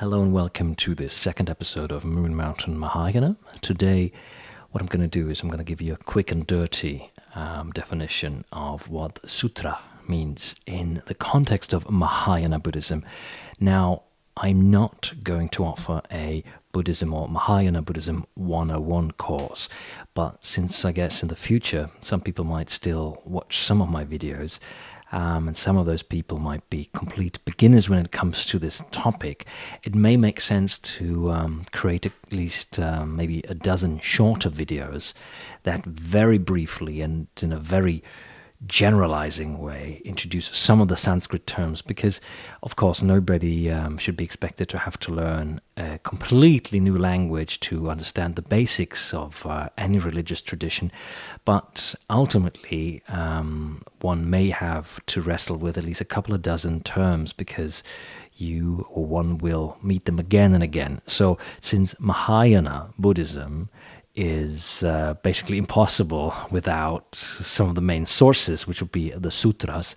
Hello and welcome to this second episode of Moon Mountain Mahayana. Today, what I'm going to do is I'm going to give you a quick and dirty definition of what sutra means in the context of Mahayana Buddhism. Now, I'm not going to offer a Buddhism or Mahayana Buddhism 101 course, but since I guess in the future some people might still watch some of my videos, and some of those people might be complete beginners when it comes to this topic, it may make sense to create at least maybe a dozen shorter videos that very briefly and in a very generalizing way introduce some of the Sanskrit terms, because of course nobody should be expected to have to learn a completely new language to understand the basics of any religious tradition, but ultimately one may have to wrestle with at least a couple of dozen terms because you or one will meet them again and again. So since Mahayana Buddhism is basically impossible without some of the main sources, which would be the sutras.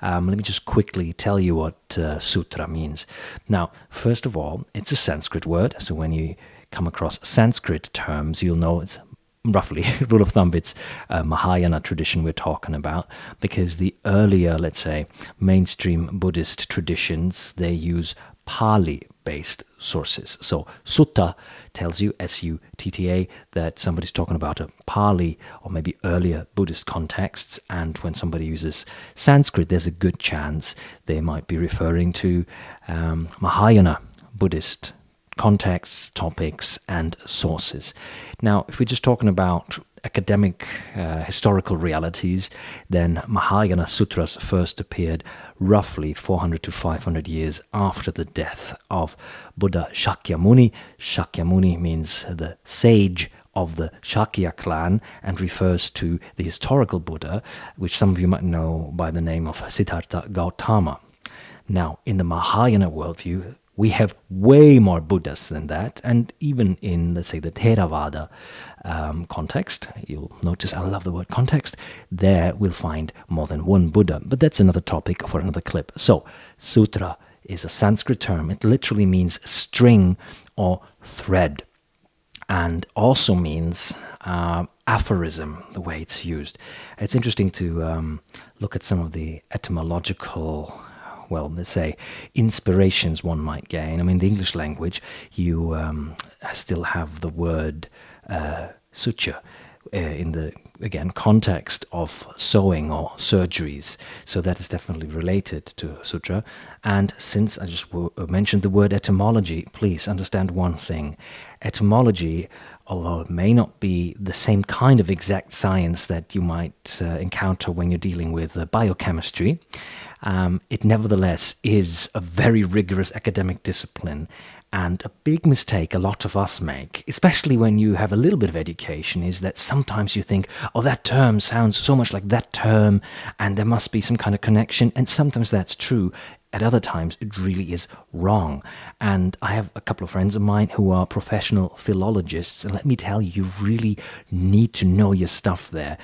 Let me just quickly tell you what sutra means. Now, first of all, it's a Sanskrit word, so when you come across Sanskrit terms, you'll know it's roughly, rule of thumb, it's Mahayana tradition we're talking about, because the earlier, let's say, mainstream Buddhist traditions, they use Pali-based sources. So sutta tells you, S-U-T-T-A, that somebody's talking about a Pali or maybe earlier Buddhist contexts, and when somebody uses Sanskrit, there's a good chance they might be referring to Mahayana Buddhist contexts, topics, and sources. Now, if we're just talking about academic historical realities, then Mahayana Sutras first appeared roughly 400 to 500 years after the death of Buddha Shakyamuni. Shakyamuni means the sage of the Shakya clan and refers to the historical Buddha, which some of you might know by the name of Siddhartha Gautama. Now, in the Mahayana worldview, we have way more Buddhas than that, and even in, let's say, the Theravada context, you'll notice I love the word context, there we'll find more than one Buddha, but that's another topic for another clip. So, sutra is a Sanskrit term. It literally means string or thread, and also means aphorism, the way it's used. It's interesting to look at some of the etymological, well, let's say, inspirations one might gain. I mean, the English language, you still have the word suture in the, again, context of sewing or surgeries. So that is definitely related to sutra. And since I just mentioned the word etymology, please understand one thing. Etymology, although it may not be the same kind of exact science that you might encounter when you're dealing with biochemistry, it nevertheless is a very rigorous academic discipline. And a big mistake a lot of us make, especially when you have a little bit of education, is that sometimes you think, oh, that term sounds so much like that term, and there must be some kind of connection. And sometimes that's true. At other times, it really is wrong. And I have a couple of friends of mine who are professional philologists, and let me tell you, you really need to know your stuff there.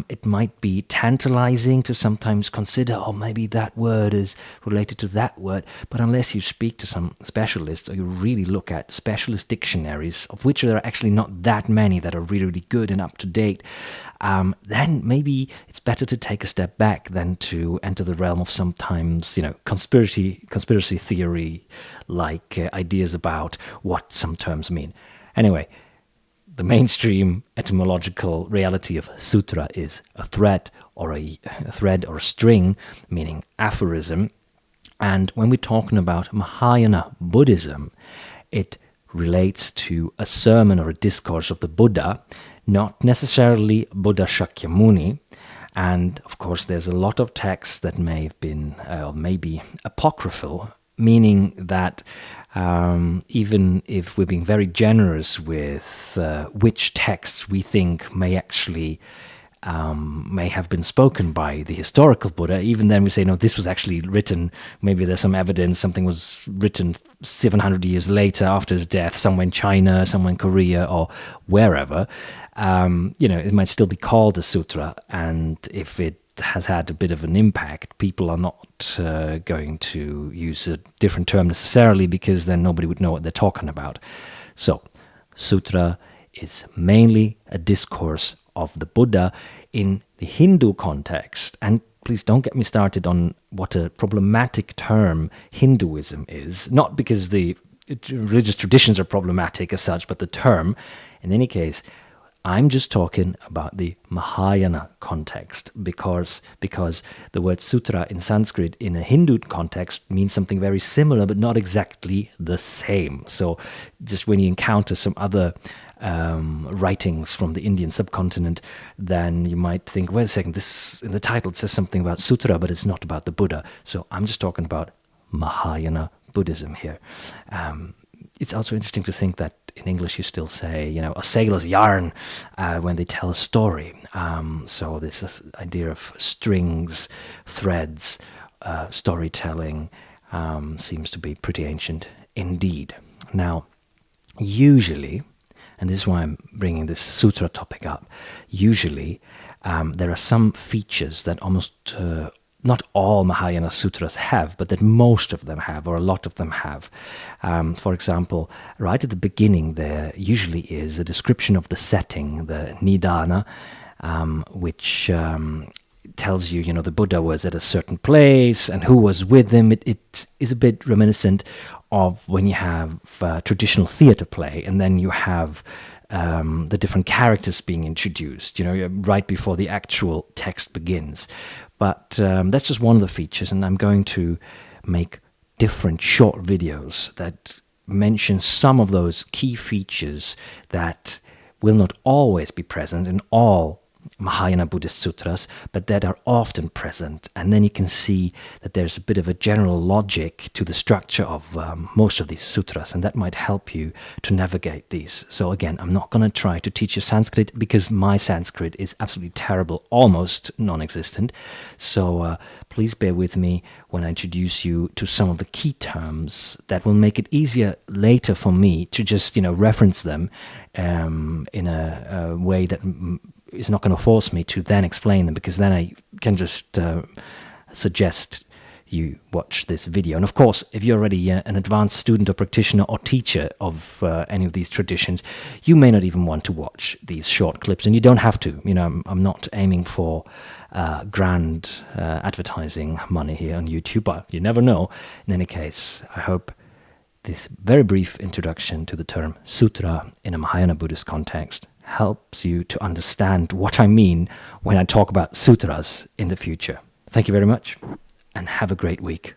It might be tantalizing to sometimes consider, oh, maybe that word is related to that word, but unless you speak to some specialists or you really look at specialist dictionaries, of which there are actually not that many that are really, really good and up to date, then maybe it's better to take a step back than to enter the realm of sometimes, conspiracy theory like ideas about what some terms mean. Anyway, the mainstream etymological reality of sutra is a thread or a string, meaning aphorism. And when we're talking about Mahayana Buddhism, it relates to a sermon or a discourse of the Buddha, not necessarily Buddha Shakyamuni. And of course, there's a lot of texts that may have been, maybe apocryphal, meaning that even if we're being very generous with which texts we think may actually may have been spoken by the historical Buddha, even then we say, no, this was actually written, maybe there's some evidence, something was written 700 years later after his death, somewhere in China, somewhere in Korea, or wherever. It might still be called a sutra, and if it has had a bit of an impact. People are not going to use a different term necessarily, because then nobody would know what they're talking about. So, sutra is mainly a discourse of the Buddha in the Hindu context. And please don't get me started on what a problematic term Hinduism is. Not because the religious traditions are problematic as such, but the term. In any case, I'm just talking about the Mahayana context, because the word sutra in Sanskrit in a Hindu context means something very similar, but not exactly the same. So just when you encounter some other writings from the Indian subcontinent, then you might think, wait a second, this in the title it says something about sutra, but it's not about the Buddha. So I'm just talking about Mahayana Buddhism here. It's also interesting to think that in English you still say, a sailor's yarn when they tell a story. So this idea of strings, threads, storytelling seems to be pretty ancient indeed. Now, usually, and this is why I'm bringing this sutra topic up, usually there are some features that almost not all Mahayana sutras have, but that most of them have, or a lot of them have. For example, right at the beginning there usually is a description of the setting, the nidana, which tells you, the Buddha was at a certain place and who was with him. It is a bit reminiscent of when you have traditional theater play, and then you have the different characters being introduced, right before the actual text begins. But that's just one of the features, and I'm going to make different short videos that mention some of those key features that will not always be present in all Mahayana Buddhist sutras, but that are often present. And then you can see that there's a bit of a general logic to the structure of most of these sutras, and that might help you to navigate these. So again, I'm not going to try to teach you Sanskrit, because my Sanskrit is absolutely terrible, almost non-existent. So please bear with me when I introduce you to some of the key terms that will make it easier later for me to just, reference them in a way that is not going to force me to then explain them, because then I can just suggest you watch this video. And of course, if you're already an advanced student or practitioner or teacher of any of these traditions, you may not even want to watch these short clips, and you don't have to. I'm not aiming for grand advertising money here on YouTube, but you never know. In any case, I hope this very brief introduction to the term sutra in a Mahayana Buddhist context helps you to understand what I mean when I talk about sutras in the future. Thank you very much, and have a great week.